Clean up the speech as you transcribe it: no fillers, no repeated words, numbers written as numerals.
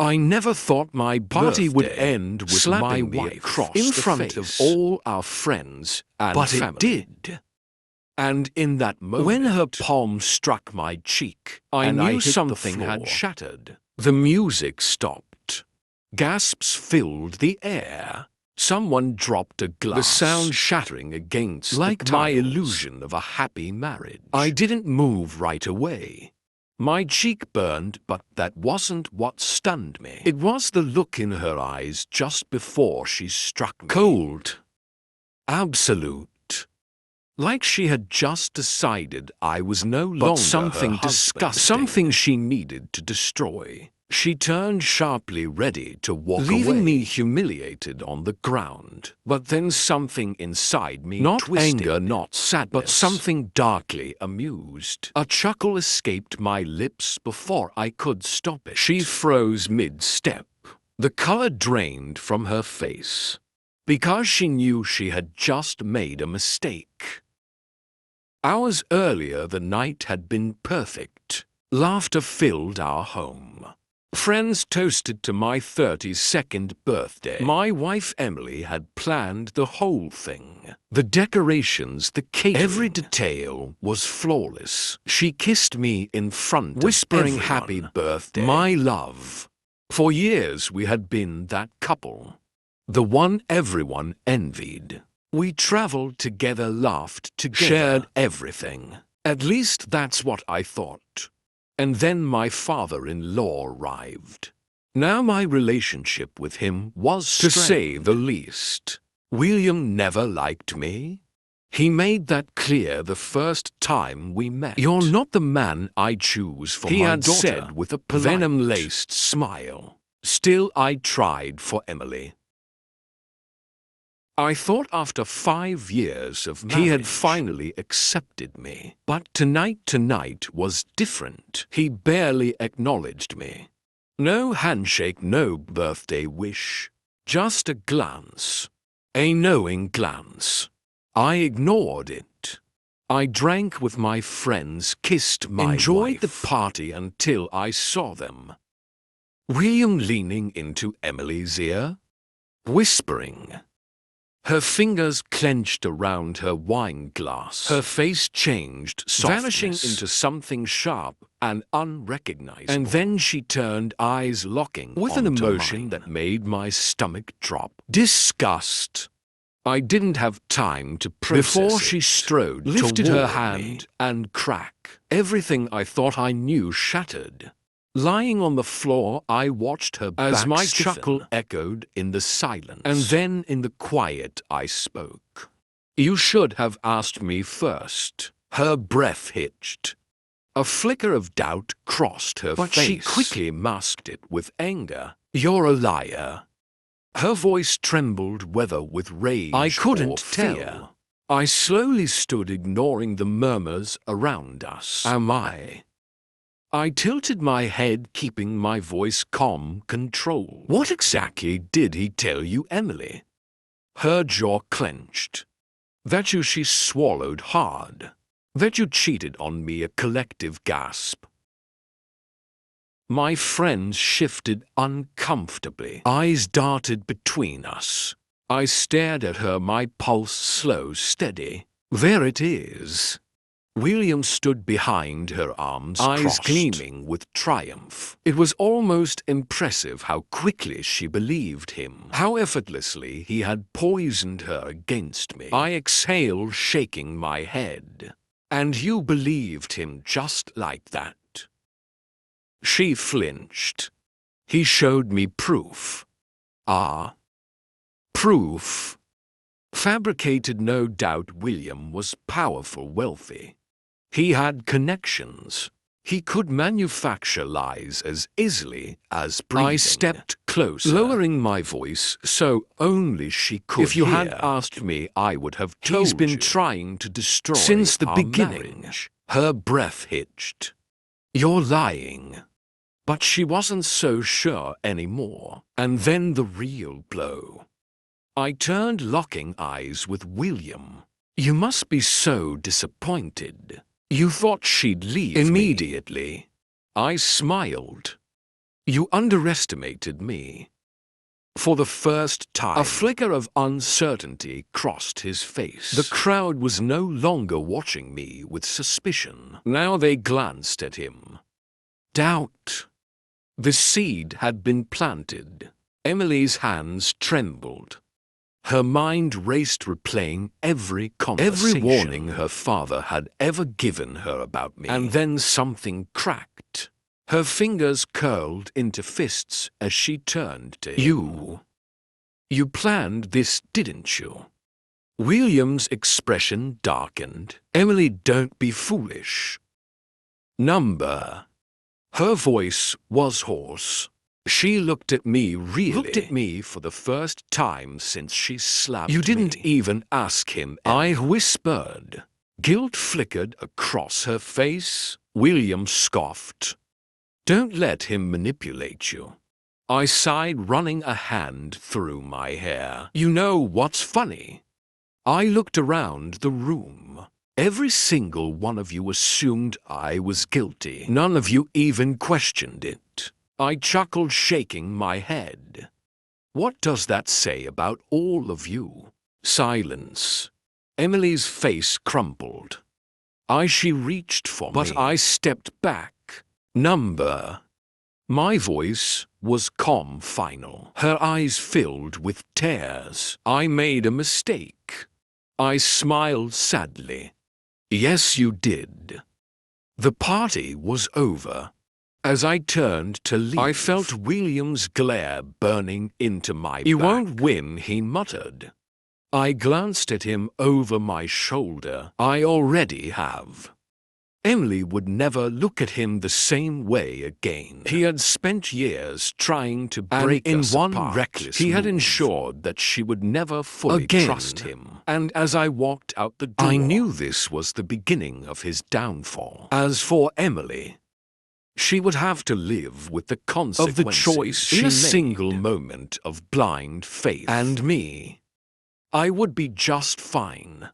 I never thought my party would end with slapping my me wife across in the front of face. all our friends and But family. it did. And in that moment, when her palm struck my cheek, I knew something had shattered. The music stopped. Gasps filled the air. Someone dropped a glass, the sound shattering against like my illusion of a happy marriage. I didn't move right away. My cheek burned, but that wasn't what stunned me. It was the look in her eyes just before she struck me. Cold. Absolute. Like she had just decided I was no longer something disgusting, something she needed to destroy. She turned sharply, ready to walk away, leaving me humiliated on the ground. But then something inside me, not anger, not sadness, but something darkly amused. A chuckle escaped my lips before I could stop it. She froze mid-step. The color drained from her face, because she knew she had just made a mistake. Hours earlier, the night had been perfect. Laughter filled our home. Friends toasted to my 32nd birthday. My wife Emily had planned the whole thing. The decorations, the catering. Every detail was flawless. She kissed me in front, whispering happy birthday, my love. For years we had been that couple. The one everyone envied. We traveled together, laughed together, shared everything. At least that's what I thought. And then my father-in-law arrived. Now my relationship with him was strained, to say the least. William never liked me. He made that clear the first time we met. You're not the man I choose for my daughter, he had said with a polite, venom-laced smile. Still, I tried for Emily. I thought after 5 years of marriage, he had finally accepted me. But tonight was different. He barely acknowledged me. No handshake, no birthday wish. Just a glance. A knowing glance. I ignored it. I drank with my friends, kissed my enjoyed wife, the party until I saw them. William leaning into Emily's ear, whispering. Her fingers clenched around her wine glass. Her face changed, vanishing into something sharp and unrecognizable. And then she turned, eyes locking with an emotion that made my stomach drop. Disgust. I didn't have time to process before she strode, lifted her hand, and crack. Everything I thought I knew shattered. Lying on the floor, I watched her back as my chuckle echoed in the silence. And then in the quiet I spoke. You should have asked me first. Her breath hitched. A flicker of doubt crossed her face. But she quickly masked it with anger. You're a liar. Her voice trembled, whether with rage I couldn't tell. I slowly stood, ignoring the murmurs around us. Am I? I tilted my head, keeping my voice calm, controlled. What exactly did he tell you, Emily? Her jaw clenched. That you, she swallowed hard. That you cheated on me, a collective gasp. My friends shifted uncomfortably. Eyes darted between us. I stared at her, my pulse slow, steady. There it is. William stood behind her, arms eyes gleaming with triumph. It was almost impressive how quickly she believed him, how effortlessly he had poisoned her against me. I exhaled, shaking my head. And you believed him just like that? She flinched. He showed me proof. Ah. Proof. Fabricated, no doubt. William was powerful, wealthy. He had connections. He could manufacture lies as easily as breathing. I stepped closer, lowering my voice so only she could If you hear. Had asked me, I would have told you. He's been trying to destroy since the beginning. Marriage. Her breath hitched. You're lying. But she wasn't so sure anymore. And then the real blow. I turned, locking eyes with William. You must be so disappointed. You thought she'd leave immediately. I smiled. You underestimated me. For the first time, a flicker of uncertainty crossed his face. The crowd was no longer watching me with suspicion. Now they glanced at him. Doubt. The seed had been planted. Emily's hands trembled. Her mind raced, replaying every conversation, every warning her father had ever given her about me. And then something cracked. Her fingers curled into fists as she turned to him. You planned this, didn't you? William's expression darkened. Emily, don't be foolish. Number. Her voice was hoarse. She looked at me for the first time since she slapped me. You didn't even ask him. I whispered. Guilt flickered across her face. William scoffed. Don't let him manipulate you. I sighed, running a hand through my hair. You know what's funny? I looked around the room. Every single one of you assumed I was guilty. None of you even questioned it. I chuckled, shaking my head. What does that say about all of you? Silence. Emily's face crumpled. She reached for me, but I stepped back. Number. My voice was calm, final. Her eyes filled with tears. I made a mistake. I smiled sadly. Yes, you did. The party was over. As I turned to leave, I felt William's glare burning into my back. You won't win, he muttered. I glanced at him over my shoulder. I already have. Emily would never look at him the same way again. He had spent years trying to break us apart. In one reckless move, he had ensured that she would never fully trust him. And as I walked out the door, I knew this was the beginning of his downfall. As for Emily, she would have to live with the consequences of the choice she made. In a single moment of blind faith. And me, I would be just fine.